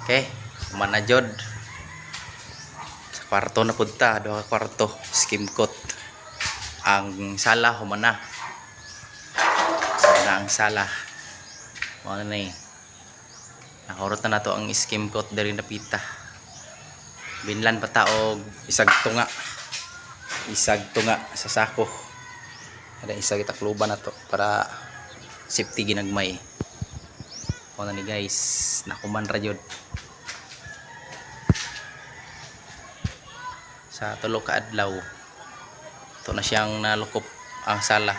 Okay, human na jod. Sa kwarto na punta, duha ka kwarto, skim coat. Ang sala human na. Ang sala. Ano na eh. Nakurot na nato ang skim coat diri na pita. Binlan pa taog isag tunga. Isag tunga sa sako. Ada isag itakluban na to para safety ginagmay. Ano ni guys, nakuman ra jud. Sa tulo ka adlaw ito na siyang nalukop ang sala.